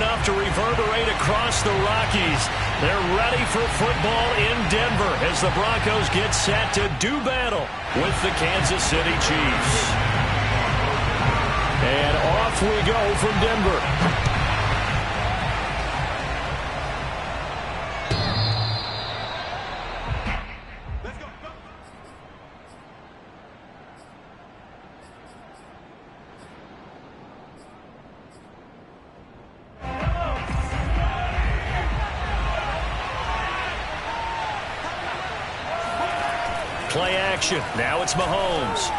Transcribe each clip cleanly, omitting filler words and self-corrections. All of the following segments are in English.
enough to reverberate across the Rockies. They're ready for football in Denver as the Broncos get set to do battle with the Kansas City Chiefs. And off we go from Denver. Play action. Now it's Mahomes.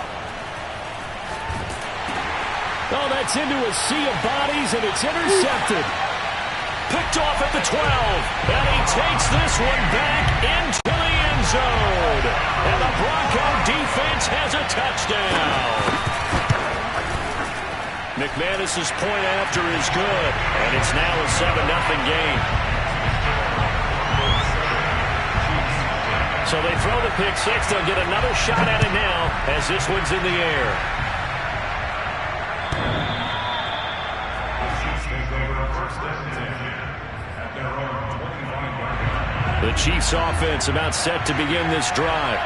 Oh, that's into a sea of bodies, and it's intercepted. Picked off at the 12. And he takes this one back into the end zone. And the Bronco defense has a touchdown. McManus's point after is good, and it's now a 7-0 game. So they throw the pick six. They'll get another shot at it now as this one's in the air. The Chiefs offense about set to begin this drive.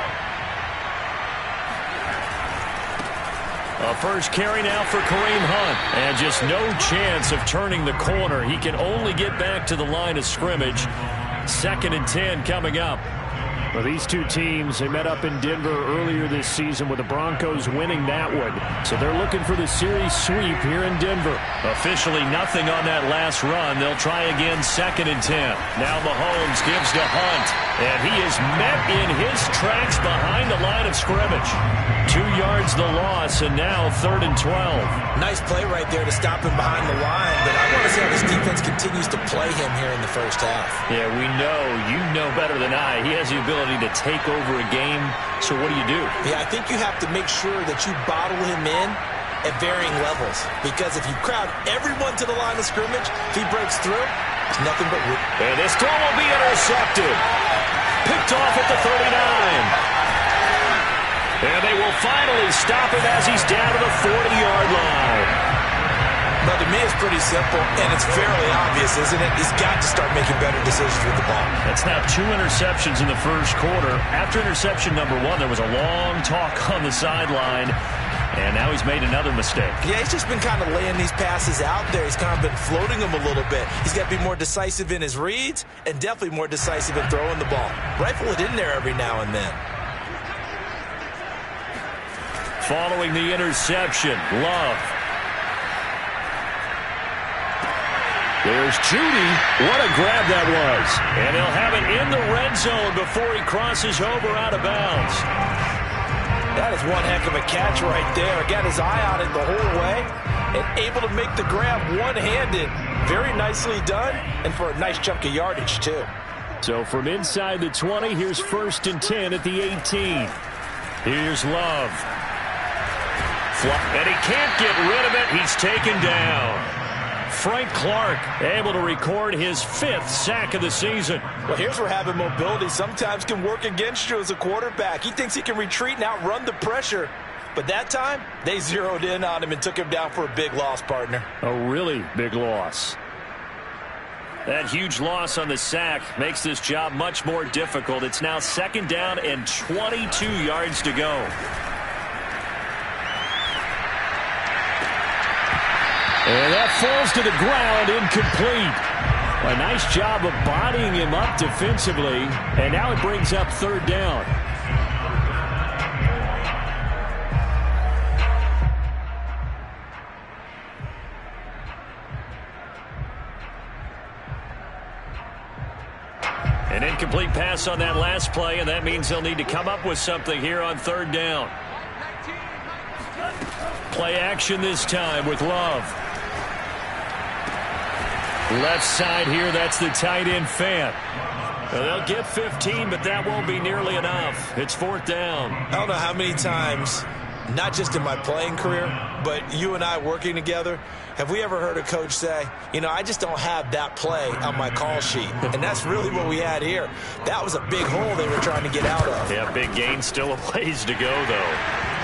A first carry now for Kareem Hunt. And just no chance of turning the corner. He can only get back to the line of scrimmage. 2nd and 10 coming up. Well, these two teams, they met up in Denver earlier this season with the Broncos winning that one. So they're looking for the series sweep here in Denver. Officially nothing on that last run. They'll try again 2nd and 10. Now Mahomes gives to Hunt. And he is met in his tracks behind the line of scrimmage. 2 yards the loss, and now 3rd and 12. Nice play right there to stop him behind the line, but I want to see how this defense continues to play him here in the first half. Yeah, we know. You know better than I. He has the ability to take over a game, so what do? Yeah, I think you have to make sure that you bottle him in at varying levels, because if you crowd everyone to the line of scrimmage, if he breaks through, it's nothing but room. And this throw will be intercepted. Picked off at the 39. And they will finally stop him as he's down to the 40-yard line. But to me, it's pretty simple, and it's fairly obvious, isn't it? He's got to start making better decisions with the ball. That's now 2 interceptions in the first quarter. After interception number 1, there was a long talk on the sideline, and now he's made another mistake. Yeah, he's just been kind of laying these passes out there. He's kind of been floating them a little bit. He's got to be more decisive in his reads and definitely more decisive in throwing the ball. Rifle it in there every now and then. Following the interception, Love. There's Judy. What a grab that was. And they'll have it in the red zone before he crosses over out of bounds. That is one heck of a catch right there. Got his eye on it the whole way and able to make the grab one-handed. Very nicely done, and for a nice chunk of yardage, too. So from inside the 20, here's 1st and 10 at the 18. Here's Love. And he can't get rid of it. He's taken down. Frank Clark able to record his 5th sack of the season. Well, here's where having mobility sometimes can work against you as a quarterback. He thinks he can retreat and outrun the pressure. But that time, they zeroed in on him and took him down for a big loss, partner. A really big loss. That huge loss on the sack makes this job much more difficult. It's now 2nd down and 22 yards to go. And that falls to the ground, incomplete. A nice job of bodying him up defensively, and now it brings up 3rd down. An incomplete pass on that last play, and that means they'll need to come up with something here on 3rd down. Play action this time with Love. Left side here, that's the tight end Fant. Well, they'll get 15, but that won't be nearly enough. It's 4th down. I don't know how many times, not just in my playing career, but you and I working together, have we ever heard a coach say, you know, I just don't have that play on my call sheet. And that's really what we had here. That was a big hole they were trying to get out of. Yeah, big gain, still a ways to go, though.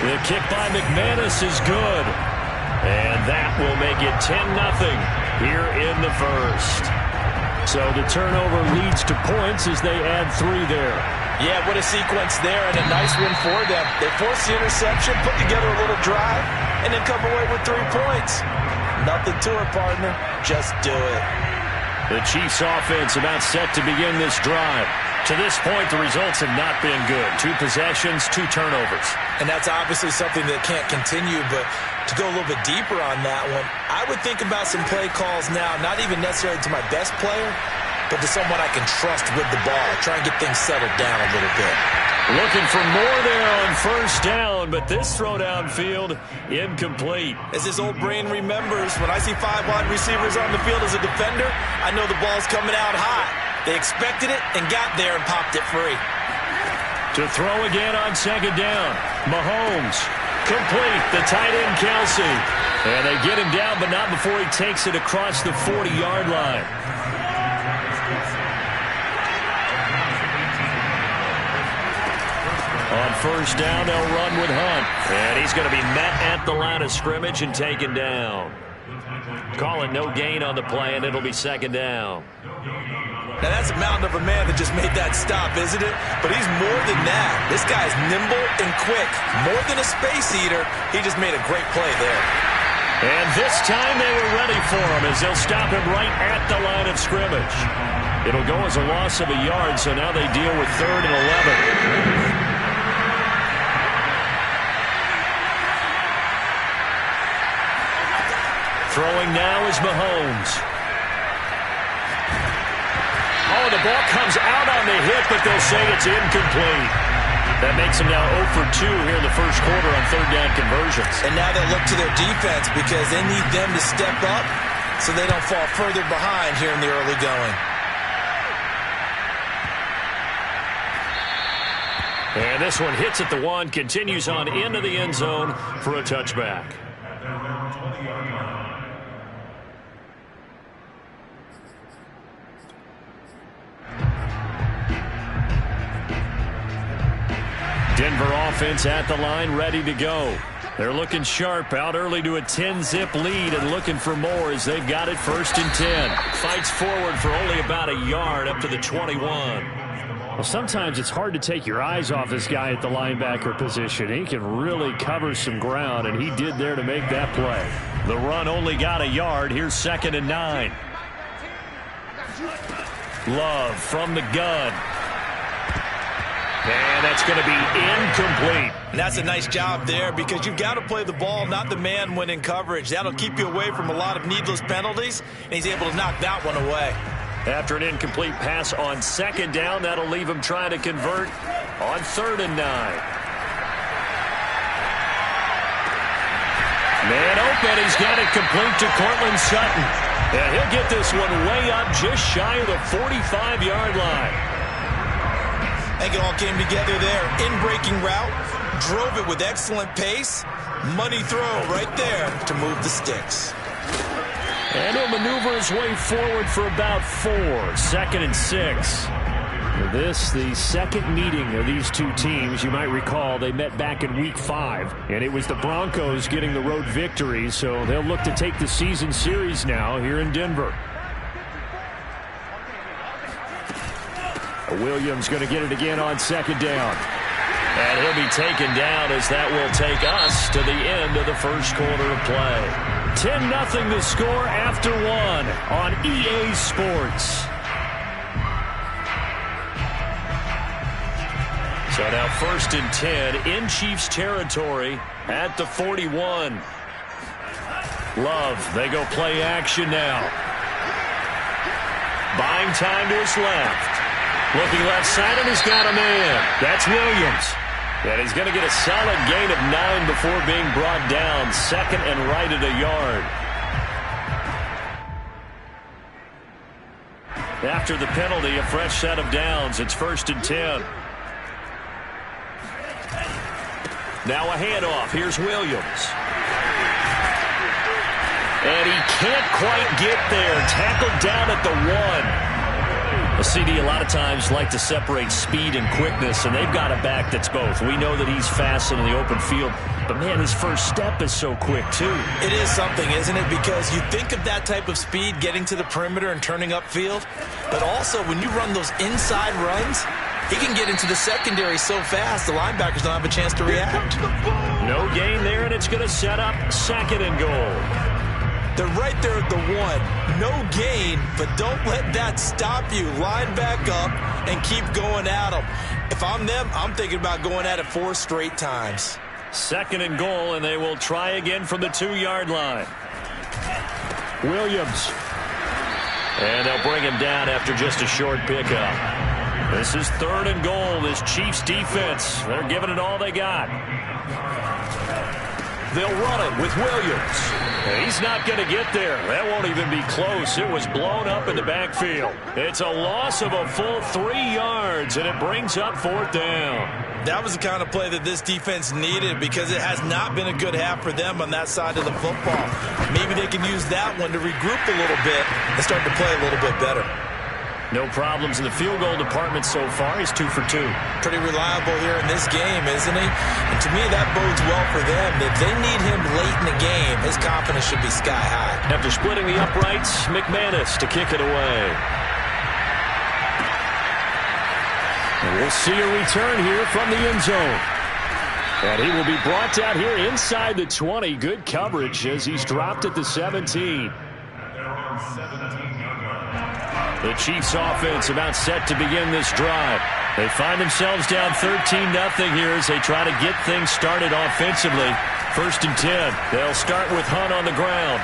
The kick by McManus is good. And that will make it 10-0. here in the first. So the turnover leads to points as they add 3 there. Yeah, what a sequence there, and a nice win for them. They force the interception, put together a little drive, and then come away with 3 points. Nothing to it, partner. Just do it. The Chiefs offense about set to begin this drive. To this point, the results have not been good. 2 possessions, 2 turnovers. And that's obviously something that can't continue, but to go a little bit deeper on that one, I would think about some play calls now, not even necessarily to my best player, but to someone I can trust with the ball. Try and get things settled down a little bit. Looking for more there on first down, but this throw downfield incomplete. As his old brain remembers, when I see 5 wide receivers on the field as a defender, I know the ball's coming out hot. They expected it and got there and popped it free. To throw again on second down. Mahomes, complete, the tight end Kelsey. And they get him down, but not before he takes it across the 40-yard line. On first down, they'll run with Hunt. And he's going to be met at the line of scrimmage and taken down. Call it no gain on the play, and it'll be second down. Now, that's a mountain of a man that just made that stop, isn't it? But he's more than that. This guy's nimble and quick. More than a space eater, he just made a great play there. And this time they were ready for him as they'll stop him right at the line of scrimmage. It'll go as a loss of a yard, so now they deal with 3rd and 11. Throwing now is Mahomes. Oh, the ball comes out on the hit, but they'll say it's incomplete. That makes them now 0 for 2 here in the first quarter on 3rd down conversions. And now they'll look to their defense because they need them to step up so they don't fall further behind here in the early going. And this one hits at the 1, continues on into the end zone for a touchback. Denver offense at the line, ready to go. They're looking sharp, out early to a 10-zip lead and looking for more as they've got it 1st and 10. Fights forward for only about a yard up to the 21. Well, sometimes it's hard to take your eyes off this guy at the linebacker position. He can really cover some ground, and he did there to make that play. The run only got a yard. Here's 2nd and 9. Love from the gun. And that's going to be incomplete. And that's a nice job there because you've got to play the ball, not the man when in coverage. That'll keep you away from a lot of needless penalties, and he's able to knock that one away. After an incomplete pass on 2nd down, that'll leave him trying to convert on 3rd and 9. Man open, he's got it complete to Cortland Sutton. And he'll get this one way up just shy of the 45-yard line. I think it all came together there. In-breaking route, drove it with excellent pace. Money throw right there to move the sticks. And he'll maneuver his way forward for about 4. 2nd and 6. This, the second meeting of these two teams. You might recall they met back in Week 5, and it was the Broncos getting the road victory, so they'll look to take the season series now here in Denver. Williams going to get it again on 2nd down. And he'll be taken down as that will take us to the end of the first quarter of play. 10-0 the score after 1 on EA Sports. So now 1st and 10 in Chiefs territory at the 41. Love, they go play action now. Buying time to his left. Looking left side, and he's got a man. That's Williams. And he's going to get a solid gain of 9 before being brought down. 2nd and right at a yard. After the penalty, a fresh set of downs. It's 1st and 10. Now a handoff. Here's Williams. And he can't quite get there. Tackled down at the 1. A CD a lot of times like to separate speed and quickness, and they've got a back that's both. We know that he's fast in the open field. But, man, his first step is so quick, too. It is something, isn't it? Because you think of that type of speed getting to the perimeter and turning upfield. But also, when you run those inside runs, he can get into the secondary so fast, the linebackers don't have a chance to react. No gain there, and it's going to set up 2nd and goal. They're right there at the 1. No gain, but don't let that stop you. Line back up and keep going at them. If I'm them, I'm thinking about going at it 4 straight times. 2nd and goal, and they will try again from the 2-yard line. Williams. And they'll bring him down after just a short pickup. This is 3rd and goal. This Chiefs defense, they're giving it all they got. They'll run it with Williams. He's not going to get there. That won't even be close. It was blown up in the backfield. It's a loss of a full 3 yards, and it brings up 4th down. That was the kind of play that this defense needed because it has not been a good half for them on that side of the football. Maybe they can use that one to regroup a little bit and start to play a little bit better. No problems in the field goal department so far. He's 2 for 2. Pretty reliable here in this game, isn't he? And to me, that bodes well for them. If they need him late in the game, his confidence should be sky high. After splitting the uprights, McManus to kick it away. And we'll see a return here from the end zone. And he will be brought down here inside the 20. Good coverage as he's dropped at the 17. The Chiefs offense about set to begin this drive. They find themselves down 13-0 here as they try to get things started offensively. 1st and 10. They'll start with Hunt on the ground.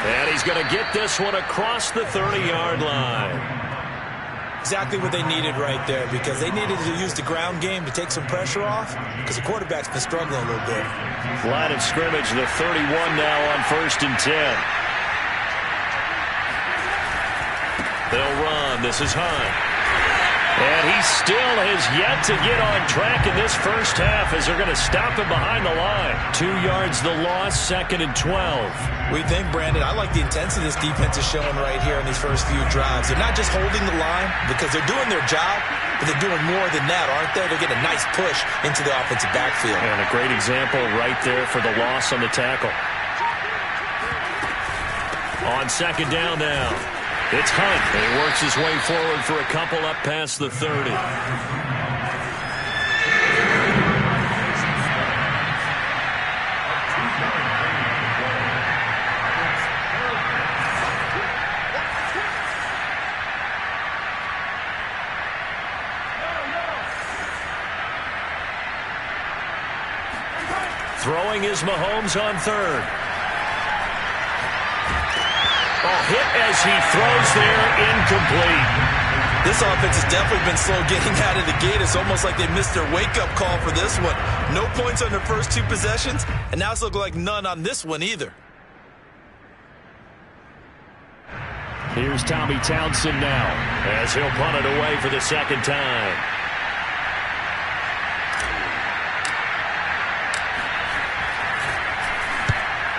And he's going to get this one across the 30-yard line. Exactly what they needed right there because they needed to use the ground game to take some pressure off because the quarterback's been struggling a little bit. Line of scrimmage, the 31 now on 1st and 10. They'll run. This is Hunt. And he still has yet to get on track in this first half as they're going to stop him behind the line. 2 yards the loss, 2nd and 12. We think, Brandon, I like the intensity this defense is showing right here in these first few drives. They're not just holding the line because they're doing their job, but they're doing more than that, aren't they? They're getting a nice push into the offensive backfield. And a great example right there for the loss on the tackle. On 2nd down now. It's Hunt. He works his way forward for a couple up past the 30. Throwing is Mahomes on 3rd. Hit as he throws there, incomplete. This offense has definitely been slow getting out of the gate. It's almost like they missed their wake-up call for this one. No points on their first 2 possessions, and now it's looking like none on this one either. Here's Tommy Townsend now as he'll punt it away for the 2nd time.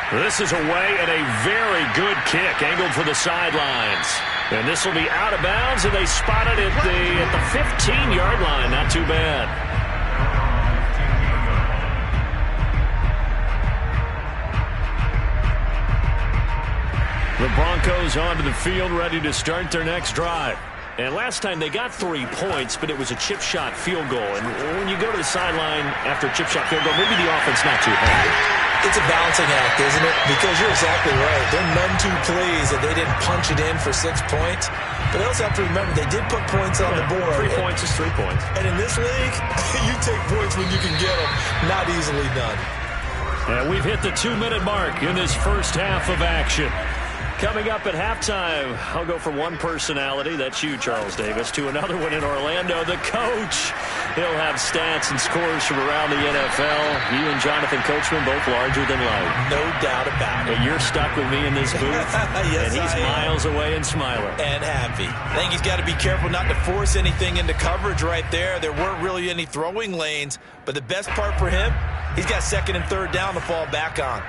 This is away and a very good kick angled for the sidelines. And this will be out of bounds, and they spot it at the 15-yard line. Not too bad. The Broncos onto the field, ready to start their next drive. And last time they got 3 points, but it was a chip shot field goal. And when you go to the sideline after a chip shot field goal, maybe the offense not too happy. It's a balancing act, isn't it? Because you're exactly right. They're none too pleased that they didn't punch it in for 6 points. But they also have to remember they did put points on the board. 3 points is 3 points. And in this league, you take points when you can get them. Not easily done. And we've hit the 2-minute mark in this first half of action. Coming up at halftime, I'll go from one personality, that's you, Charles Davis, to another one in Orlando, the coach. He'll have stats and scores from around the NFL. You and Jonathan Coachman, both larger than life. No doubt about it. But you're stuck with me in this booth, yes, and he's miles away and smiling. And happy. I think he's got to be careful not to force anything into coverage right there. There weren't really any throwing lanes, but the best part for him, he's got 2nd and 3rd down to fall back on.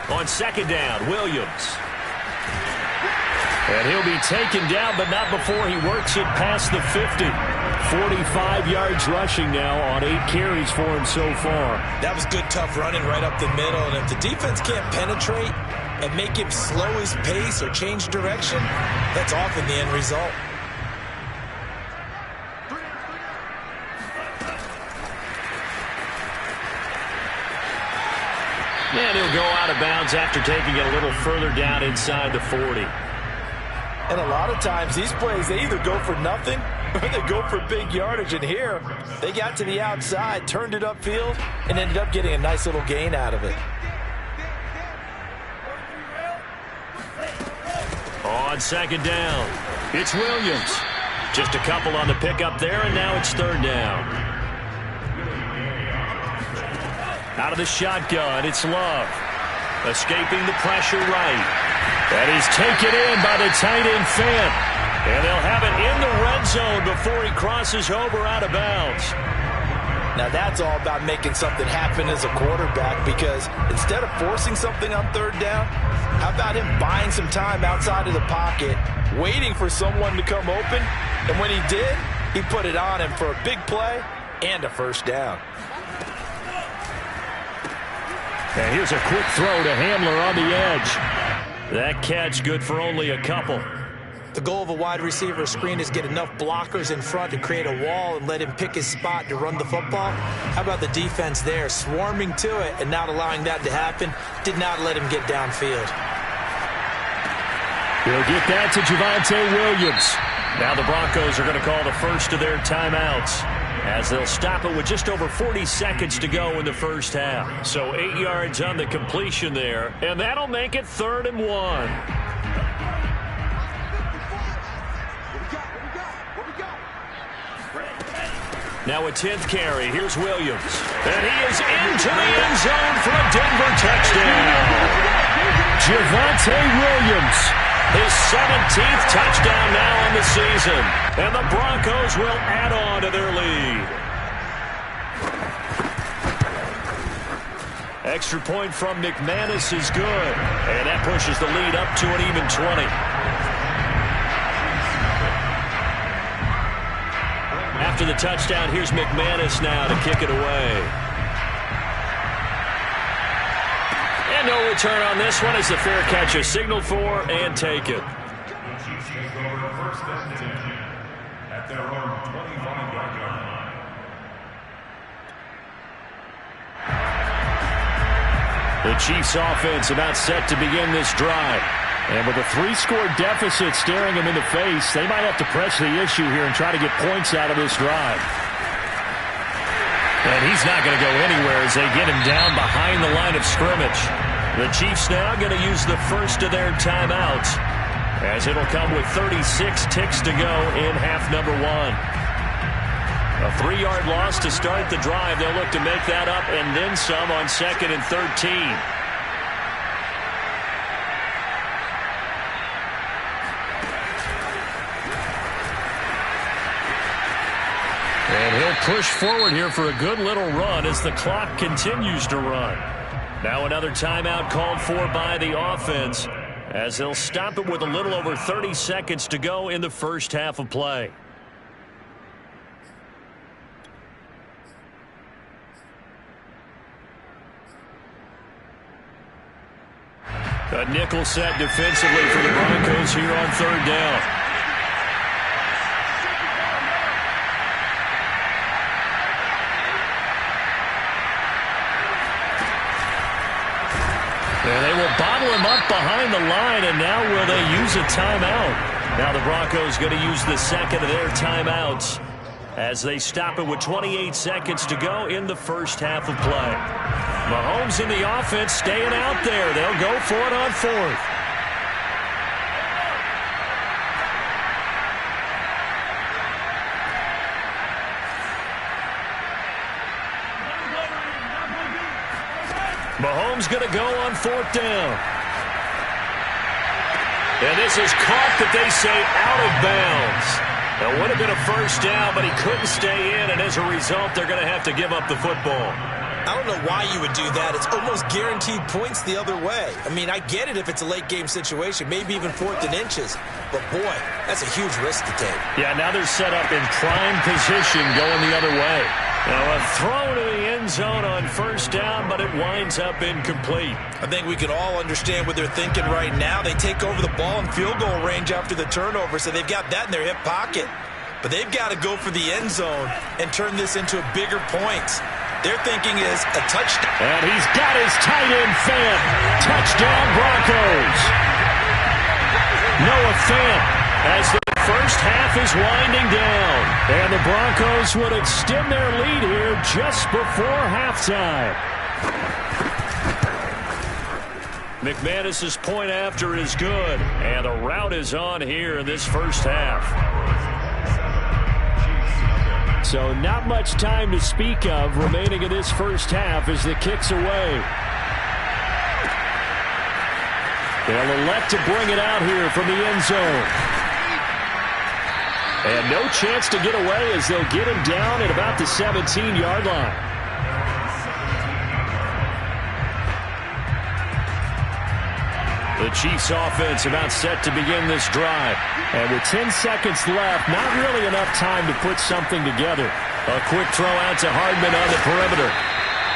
On 2nd down, Williams. And he'll be taken down, but not before he works it past the 50. 45 yards rushing now on 8 carries for him so far. That was good, tough running right up the middle. And if the defense can't penetrate and make him slow his pace or change direction, that's often the end result. And he'll go out of bounds after taking it a little further down inside the 40. And a lot of times these plays, they either go for nothing or they go for big yardage. And here, they got to the outside, turned it upfield, and ended up getting a nice little gain out of it. On second down, it's Williams. Just a couple on the pickup there, and now it's third down. Out of the shotgun, it's Love. Escaping the pressure right. That is taken in by the tight end Fant. And they'll have it in the red zone before he crosses over out of bounds. Now that's all about making something happen as a quarterback, because instead of forcing something on third down, how about him buying some time outside of the pocket, waiting for someone to come open, and when he did, he put it on him for a big play and a first down. And here's a quick throw to Hamler on the edge. That catch good for only a couple. The goal of a wide receiver screen is get enough blockers in front to create a wall and let him pick his spot to run the football. How about the defense there, swarming to it and not allowing that to happen? Did not let him get downfield. He'll get that to Javonte Williams. Now the Broncos are going to call the first of their timeouts, as they'll stop it with just over 40 seconds to go in the first half. So 8 yards on the completion there, and that'll make it 3rd and 1. Now a 10th carry. Here's Williams. And he is into the end zone for a Denver touchdown. Javonte Williams, his 17th touchdown now on the season. And the Broncos will add on to their lead. Extra point from McManus is good. And that pushes the lead up to an even 20. After the touchdown, here's McManus now to kick it away. And no return on this one as the fair catch is signaled for and taken. The Chiefs offense about set to begin this drive. And with a 3-score deficit staring them in the face, they might have to press the issue here and try to get points out of this drive. And he's not going to go anywhere as they get him down behind the line of scrimmage. The Chiefs now going to use the first of their timeouts, as it'll come with 36 ticks to go in half number 1. A 3-yard loss to start the drive. They'll look to make that up and then some on 2nd and 13. And he'll push forward here for a good little run as the clock continues to run. Now another timeout called for by the offense, as they'll stop it with a little over 30 seconds to go in the first half of play. A nickel set defensively for the Broncos here on 3rd down. And they will bottle him up behind the line, and now will they use a timeout? Now the Broncos going to use the second of their timeouts as they stop it with 28 seconds to go in the first half of play. Mahomes in the offense staying out there. They'll go for it on 4th. Mahomes going to go on 4th down. And this is caught, that they say, out of bounds. It would have been a first down, but he couldn't stay in, and as a result, they're going to have to give up the football. I don't know why you would do that. It's almost guaranteed points the other way. I mean, I get it if it's a late-game situation, maybe even 4th and inches. But, boy, that's a huge risk to take. Yeah, now they're set up in prime position going the other way. Now a throw to the end zone on first down, but it winds up incomplete. I think we can all understand what they're thinking right now. They take over the ball in field goal range after the turnover, so they've got that in their hip pocket. But they've got to go for the end zone and turn this into bigger points. Their thinking is a touchdown. And he's got his tight end Fant. Touchdown Broncos. Noah Fant as the first half is winding down. And the Broncos would extend their lead here just before halftime. McManus's point after is good. And the route is on here in this first half. So not much time to speak of remaining in this first half as the kick's away. They'll elect to bring it out here from the end zone. And no chance to get away as they'll get him down at about the 17-yard line. The Chiefs offense about set to begin this drive. And with 10 seconds left, not really enough time to put something together. A quick throw out to Hardman on the perimeter.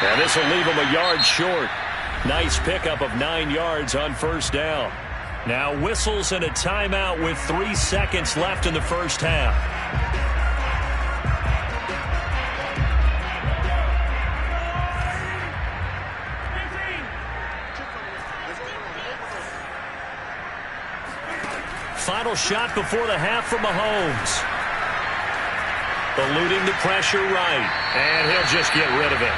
And this will leave him a yard short. Nice pickup of 9 yards on first down. Now whistles and a timeout with 3 seconds left in the first half. Final shot before the half from Mahomes. Eluding the pressure right. And he'll just get rid of it.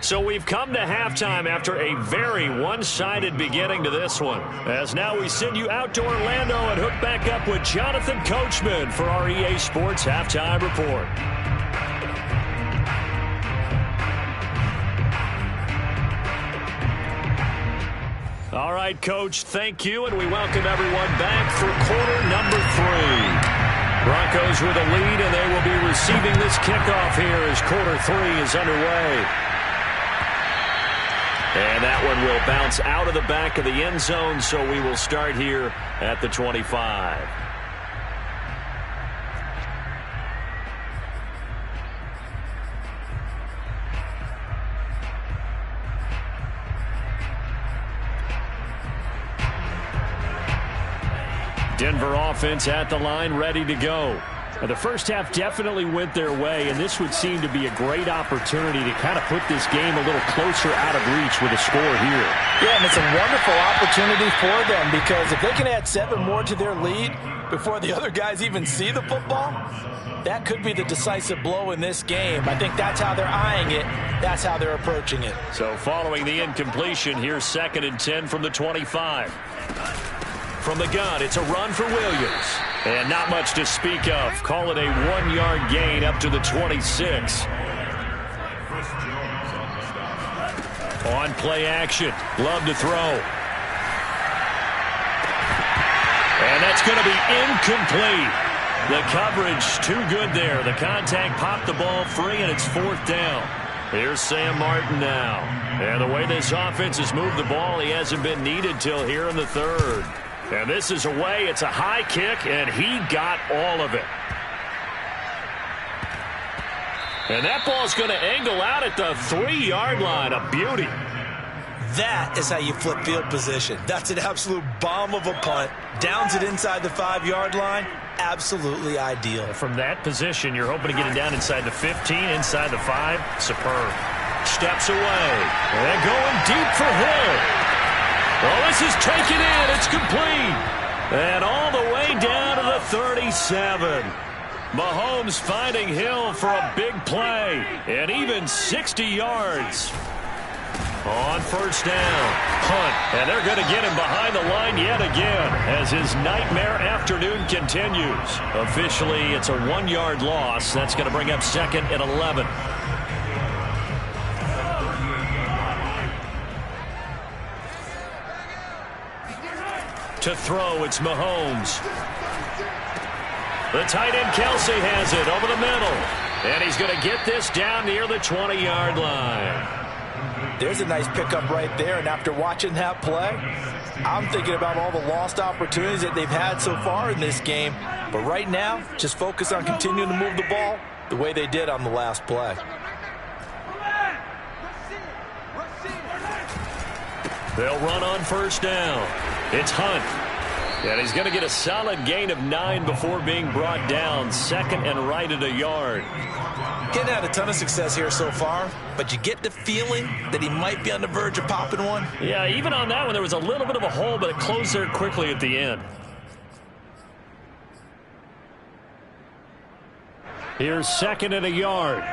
So we've come to halftime after a very one-sided beginning to this one. As now we send you out to Orlando and hook back up with Jonathan Coachman for our EA Sports Halftime Report. All right, Coach, thank you, and we welcome everyone back for quarter number 3. Broncos with a lead, and they will be receiving this kickoff here as quarter 3 is underway. And that one will bounce out of the back of the end zone, so we will start here at the 25. Denver offense at the line, ready to go. The first half definitely went their way, and this would seem to be a great opportunity to kind of put this game a little closer out of reach with a score here. Yeah, and it's a wonderful opportunity for them because if they can add 7 more to their lead before the other guys even see the football, that could be the decisive blow in this game. I think that's how they're eyeing it. That's how they're approaching it. So following the incompletion, here's 2nd and 10 from the 25. From the gun, it's a run for Williams. And not much to speak of. Call it a 1-yard gain up to the 26. On play action. Love to throw. And that's going to be incomplete. The coverage too good there. The contact popped the ball free, and it's 4th down. Here's Sam Martin now. And the way this offense has moved the ball, he hasn't been needed till here in the 3rd. And this is away. It's a high kick, and he got all of it. And that ball's going to angle out at the 3-yard line. A beauty. That is how you flip field position. That's an absolute bomb of a punt. Downs it inside the 5-yard line. Absolutely ideal. From that position, you're hoping to get it down inside the 15, inside the 5. Superb. Steps away. And going deep for Hill. Well, this is taken in. It's complete. And all the way down to the 37. Mahomes finding Hill for a big play. And even 60 yards. On first down. Punt. And they're going to get him behind the line yet again as his nightmare afternoon continues. Officially, it's a 1-yard loss. That's going to bring up 2nd and 11. To throw, it's Mahomes. The tight end Kelsey has it over the middle. And he's going to get this down near the 20-yard line. There's a nice pickup right there, and after watching that play, I'm thinking about all the lost opportunities that they've had so far in this game. But right now, just focus on continuing to move the ball the way they did on the last play. They'll run on first down. It's Hunt. And he's going to get a solid gain of 9 before being brought down. Second and right at a yard. Getting had a ton of success here so far, but you get the feeling that he might be on the verge of popping one. Yeah, even on that one, there was a little bit of a hole, but it closed there quickly at the end. Here's second and a yard.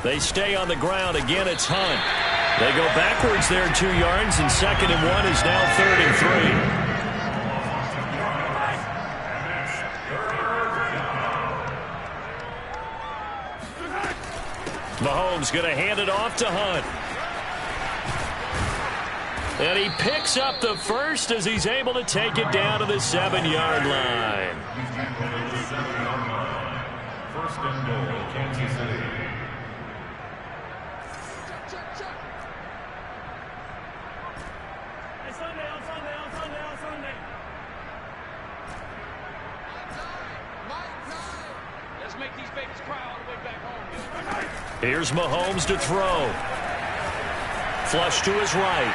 They stay on the ground. Again, it's Hunt. They go backwards there 2 yards, and second and 1 is now third and 3. Mahomes going to hand it off to Hunt. And he picks up the first as he's able to take it down to the 7-yard line. First and goal, Kansas City. Here's Mahomes to throw. Flush to his right.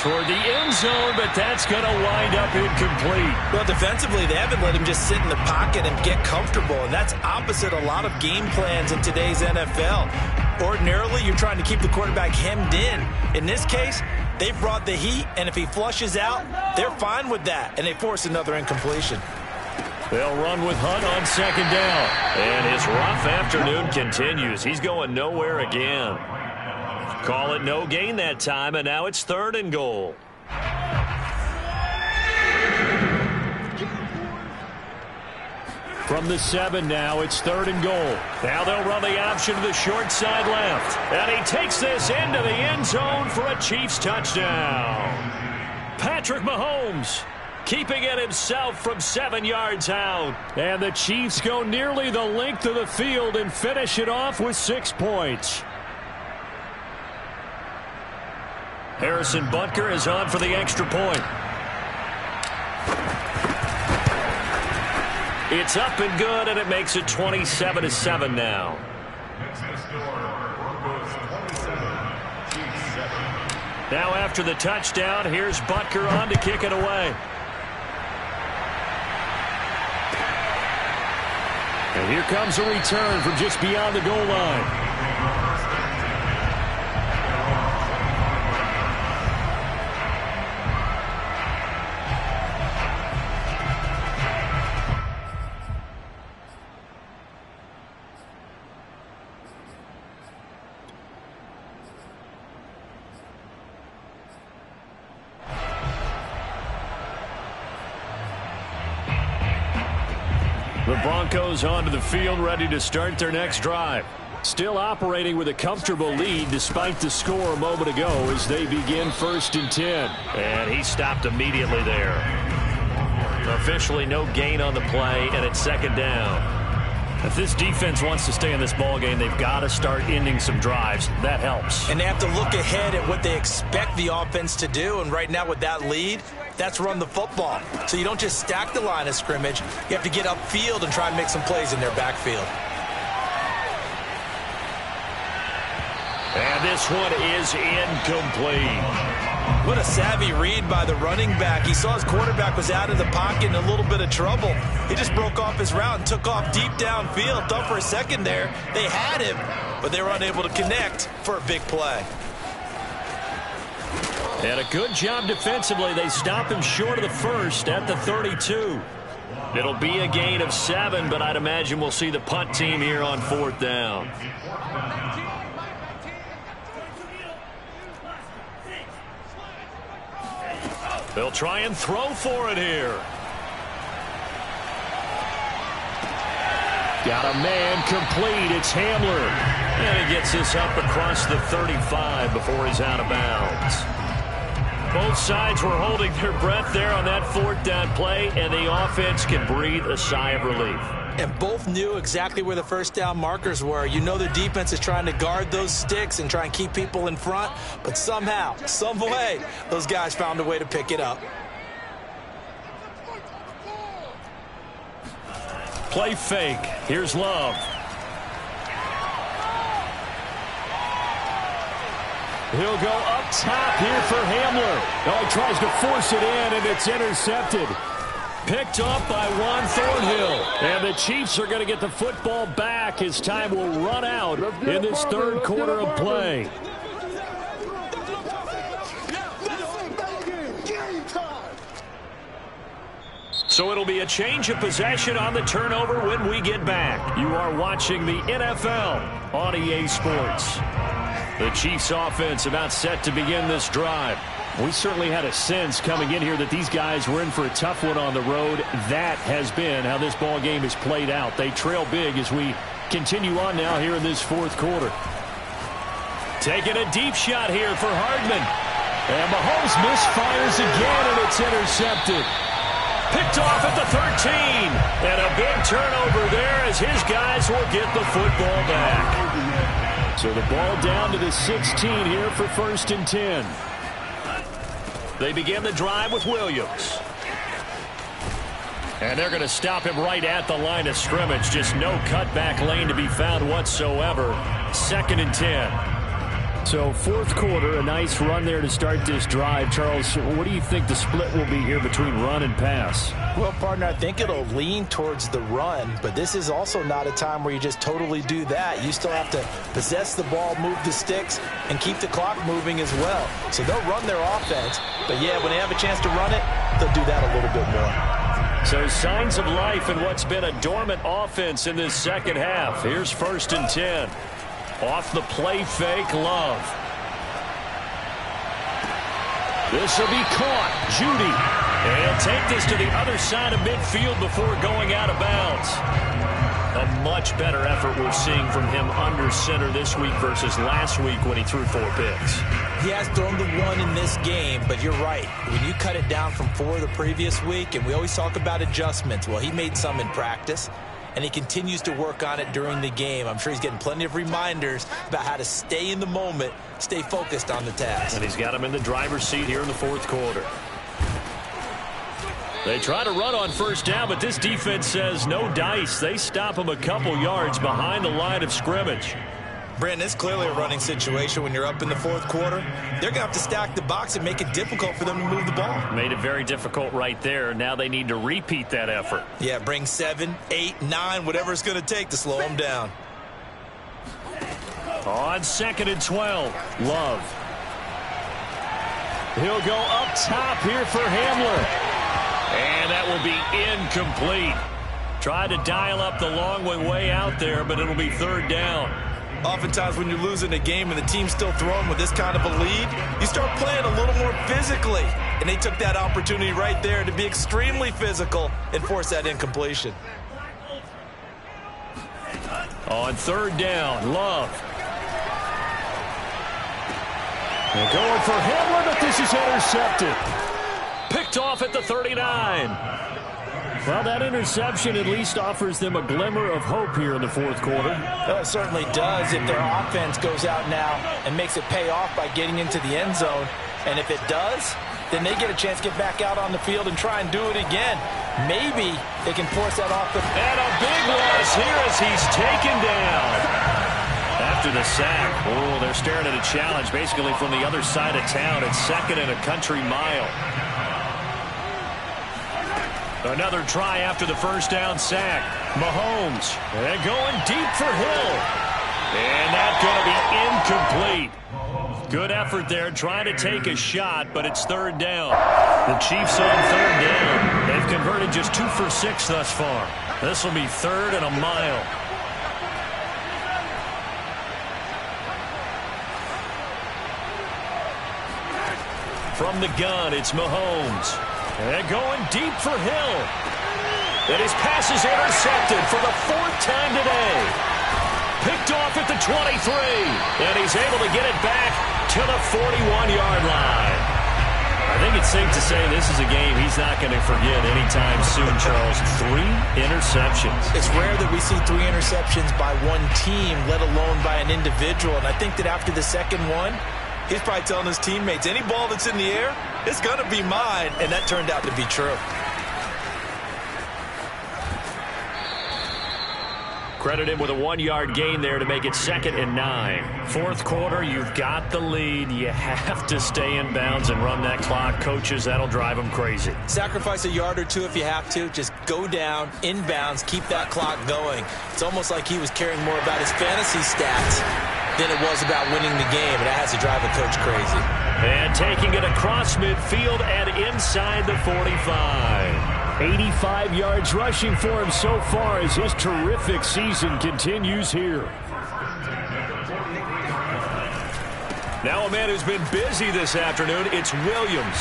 Toward the end zone, but that's going to wind up incomplete. Well, defensively, they haven't let him just sit in the pocket and get comfortable, and that's opposite a lot of game plans in today's NFL. Ordinarily, you're trying to keep the quarterback hemmed in. In this case, they brought the heat, and if he flushes out, they're fine with that, and they force another incompletion. They'll run with Hunt on second down. And his rough afternoon continues. He's going nowhere again. Call it no gain that time, and now it's third and goal. From the 7 now, it's third and goal. Now they'll run the option to the short side left. And he takes this into the end zone for a Chiefs touchdown. Patrick Mahomes keeping it himself from 7 yards out. And the Chiefs go nearly the length of the field and finish it off with 6 points. Harrison Butker is on for the extra point. It's up and good, and it makes it 27-7 now. Next to score, Broncos 27, Chiefs 7. Now after the touchdown, here's Butker on to kick it away. And here comes a return from just beyond the goal line. The Broncos onto the field, ready to start their next drive. Still operating with a comfortable lead despite the score a moment ago as they begin first and 10. And he stopped immediately there. Officially no gain on the play, and it's second down. If this defense wants to stay in this ballgame, they've got to start ending some drives. That helps. And they have to look ahead at what they expect the offense to do, and right now with that lead, that's run the football. So you don't just stack the line of scrimmage. You have to get upfield and try and make some plays in their backfield. And this one is incomplete. What a savvy read by the running back. He saw his quarterback was out of the pocket in a little bit of trouble. He just broke off his route and took off deep downfield. Thought for a second there they had him, but they were unable to connect for a big play. And a good job defensively. They stop him short of the first at the 32. It'll be a gain of 7, but I'd imagine we'll see the punt team here on fourth down. They'll try and throw for it here. Got a man complete. It's Hamler. And he gets this up across the 35 before he's out of bounds. Both sides were holding their breath there on that fourth down play, and the offense can breathe a sigh of relief. And both knew exactly where the first down markers were. You know the defense is trying to guard those sticks and try and keep people in front, but somehow, some way, those guys found a way to pick it up. Play fake. Here's Love. He'll go up top here for Hamler. Oh, he tries to force it in, and it's intercepted. Picked up by Juan Thornhill. And the Chiefs are going to get the football back as time will run out in this third quarter of play. So it'll be a change of possession on the turnover when we get back. You are watching the NFL on EA Sports. The Chiefs offense about set to begin this drive. We certainly had a sense coming in here that these guys were in for a tough one on the road. That has been how this ball game is played out. They trail big as we continue on now here in this fourth quarter. Taking a deep shot here for Hardman. And Mahomes misfires again, and it's intercepted. Picked off at the 13. And a big turnover there as his guys will get the football back. So the ball down to the 16 here for 1st and 10. They begin the drive with Williams. And they're going to stop him right at the line of scrimmage. Just no cutback lane to be found whatsoever. 2nd and 10. So fourth quarter, a nice run there to start this drive. Charles, what do you think the split will be here between run and pass? Well, partner, I think it'll lean towards the run, but this is also not a time where you just totally do that. You still have to possess the ball, move the sticks, and keep the clock moving as well. So they'll run their offense, but yeah, when they have a chance to run it, they'll do that a little bit more. So signs of life in what's been a dormant offense in this second half. Here's 1st and 10. Off the play fake, Love. This will be caught. Judy. And he'll take this to the other side of midfield before going out of bounds. A much better effort we're seeing from him under center this week versus last week when he threw 4 picks. He has thrown the 1 in this game, but you're right. When you cut it down from 4 the previous week, and we always talk about adjustments, well, he made some in practice, and he continues to work on it during the game. I'm sure he's getting plenty of reminders about how to stay in the moment, stay focused on the task. And he's got him in the driver's seat here in the fourth quarter. They try to run on 1st down, but this defense says no dice. They stop him a couple yards behind the line of scrimmage. Brandon, it's clearly a running situation when you're up in the fourth quarter. They're going to have to stack the box and make it difficult for them to move the ball. Made it very difficult right there. Now they need to repeat that effort. Yeah, bring 7, 8, 9, whatever it's going to take to slow them down. On 2nd and 12, Love. He'll go up top here for Hamler. And that will be incomplete. Tried to dial up the long way out there, but it'll be 3rd down. Oftentimes when you're losing a game and the team's still throwing with this kind of a lead, you start playing a little more physically. And they took that opportunity right there to be extremely physical and force that incompletion. On 3rd down, Love. They're going for Hamler, but this is intercepted. Picked off at the 39. Well, that interception at least offers them a glimmer of hope here in the fourth quarter. Well, it certainly does if their offense goes out now and makes it pay off by getting into the end zone. And if it does, then they get a chance to get back out on the field and try and do it again. Maybe they can force that off the... And a big loss here as he's taken down. After the sack, oh, they're staring at a challenge basically from the other side of town. It's 2nd and a country mile. Another try after the 1st down sack. Mahomes. And going deep for Hill. And that's going to be incomplete. Good effort there trying to take a shot, but it's 3rd down. The Chiefs on 3rd down. They've converted just 2 for 6 thus far. This will be 3rd and a mile. From the gun, it's Mahomes. And going deep for Hill. And his pass is intercepted for the 4th time today. Picked off at the 23. And he's able to get it back to the 41-yard line. I think it's safe to say this is a game he's not going to forget anytime soon, Charles. 3 interceptions. It's rare that we see 3 interceptions by one team, let alone by an individual. And I think that after the second one, He's probably telling his teammates, any ball that's in the air, it's going to be mine. And that turned out to be true. Credit him with a 1-yard gain there to make it 2nd and 9. Fourth quarter, you've got the lead. You have to stay in bounds and run that clock. Coaches, that'll drive them crazy. Sacrifice a yard or two if you have to. Just go down, in bounds, keep that clock going. It's almost like he was caring more about his fantasy stats than it was about winning the game, and that has to drive a coach crazy. And taking it across midfield and inside the 45. 85 yards rushing for him so far as his terrific season continues here. Now a man who's been busy this afternoon, it's Williams.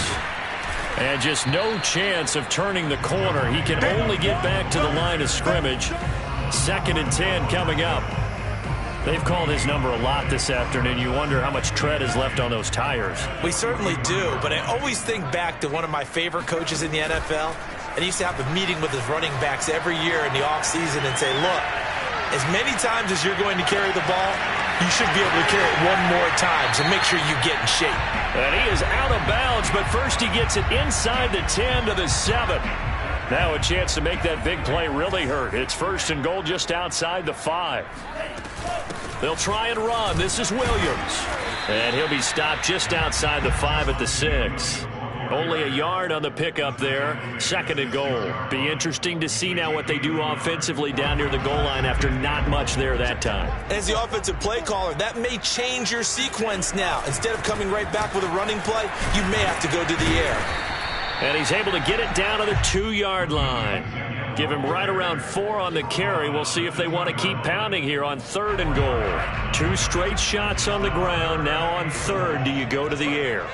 And just no chance of turning the corner. He can only get back to the line of scrimmage. 2nd and 10 coming up. They've called his number a lot this afternoon. You wonder how much tread is left on those tires. We certainly do, but I always think back to one of my favorite coaches in the NFL. And he used to have a meeting with his running backs every year in the offseason and say, look, as many times as you're going to carry the ball, you should be able to carry it one more time, so make sure you get in shape. And he is out of bounds, but first he gets it inside the 10 to the 7. Now a chance to make that big play really hurt. It's 1st and goal just outside the 5. They'll try and run. This is Williams. And he'll be stopped just outside the 5 at the 6. Only a yard on the pickup there. 2nd and goal. Be interesting to see now what they do offensively down near the goal line after not much there that time. As the offensive play caller, that may change your sequence now. Instead of coming right back with a running play, you may have to go to the air. And he's able to get it down to the 2-yard line. Give him right around 4 on the carry. We'll see if they want to keep pounding here on 3rd and goal. 2 straight shots on the ground. Now on 3rd, do you go to the air?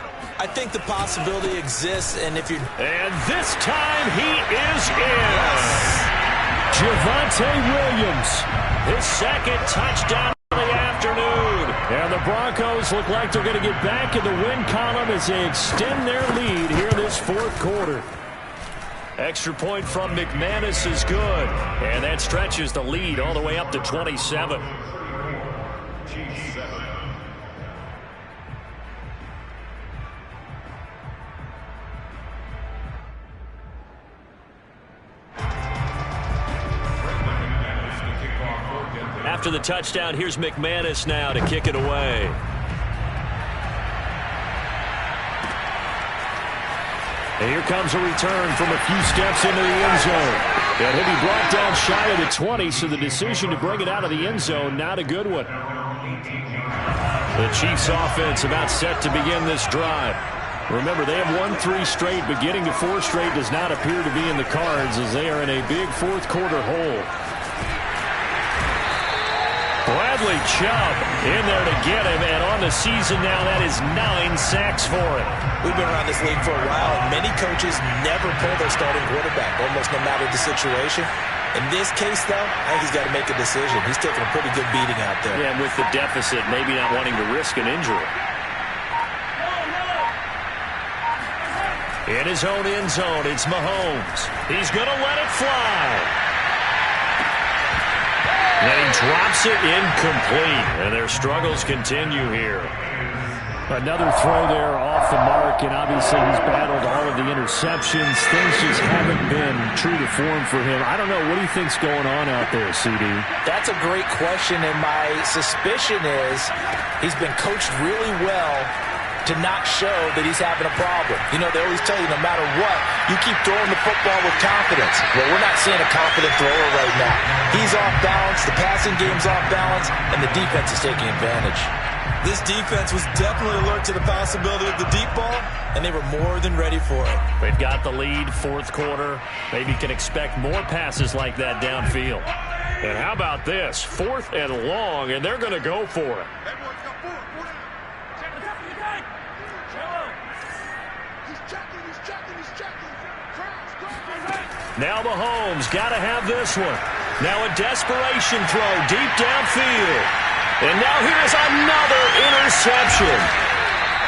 I think the possibility exists, and if you're... And this time he is in. Javonte Williams. His 2nd touchdown of the afternoon. And the Broncos look like they're going to get back in the win column as they extend their lead here this 4th quarter. Extra point from McManus is good. And that stretches the lead all the way up to 27. After the touchdown, here's McManus now to kick it away. And here comes a return from a few steps into the end zone. And he'll be brought down shy of the 20, so the decision to bring it out of the end zone, not a good one. The Chiefs offense about set to begin this drive. Remember, they have won 3 straight, but getting to 4 straight does not appear to be in the cards as they are in a big 4th quarter hole. Bradley Chubb in there to get him, and on the season now, that is 9 sacks for him. We've been around this league for a while, and many coaches never pull their starting quarterback, almost no matter the situation. In this case, though, I think he's got to make a decision. He's taking a pretty good beating out there. Yeah, and with the deficit, maybe not wanting to risk an injury. In his own end zone, it's Mahomes. He's going to let it fly. And he drops it incomplete. And their struggles continue here. Another throw there off the mark, and obviously he's battled all of the interceptions. Things just haven't been true to form for him. I don't know. What do you think's going on out there, CD? That's a great question, and my suspicion is he's been coached really well to not show that he's having a problem. You know, they always tell you no matter what, you keep throwing the football with confidence. Well, we're not seeing a confident thrower right now. He's off balance, the passing game's off balance, and the defense is taking advantage. This defense was definitely alert to the possibility of the deep ball, and they were more than ready for it. They've got the lead, 4th quarter. Maybe can expect more passes like that downfield. And how about this? 4th and long, and they're going to go for it. Now Mahomes got to have this one. Now a desperation throw deep downfield. And now here's another interception.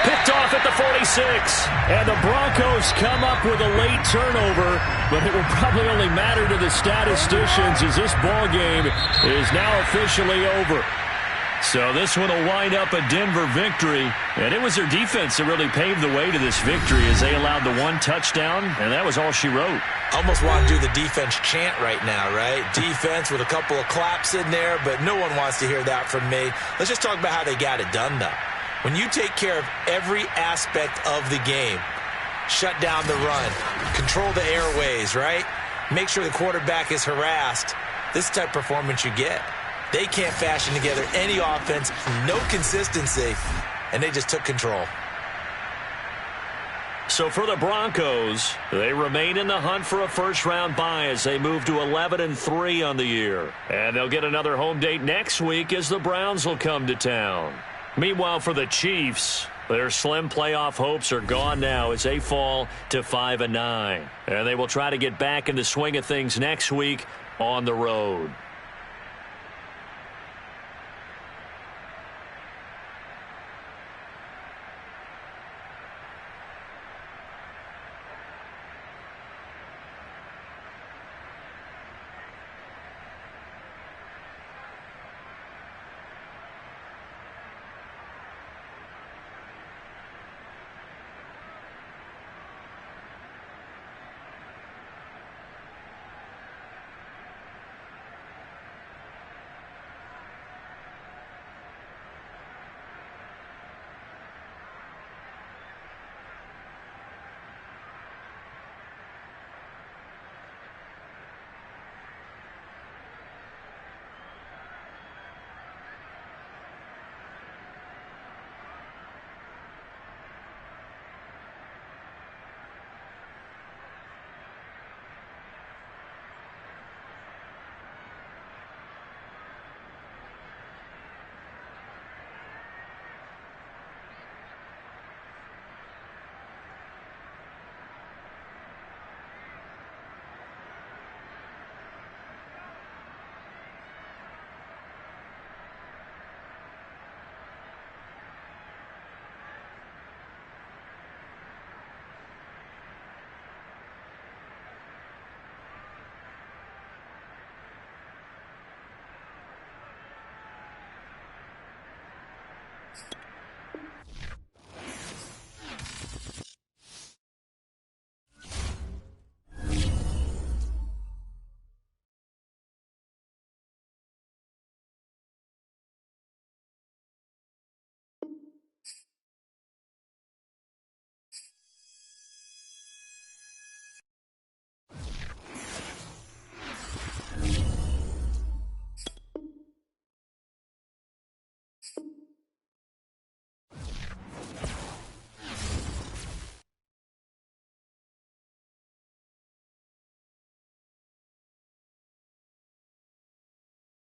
Picked off at the 46. And the Broncos come up with a late turnover, but it will probably only matter to the statisticians as this ball game is now officially over. So this one will wind up a Denver victory, and it was their defense that really paved the way to this victory as they allowed the one touchdown, and that was all she wrote. Almost want to do the defense chant right now, right? Defense with a couple of claps in there, but no one wants to hear that from me. Let's just talk about how they got it done, though. When you take care of every aspect of the game, shut down the run, control the airways, right? Make sure the quarterback is harassed. This is the type of performance you get. They can't fashion together any offense, no consistency, and they just took control. So for the Broncos, they remain in the hunt for a first-round bye as they move to 11-3 on the year. And they'll get another home date next week as the Browns will come to town. Meanwhile, for the Chiefs, their slim playoff hopes are gone now as they fall to 5-9. And they will try to get back in the swing of things next week on the road.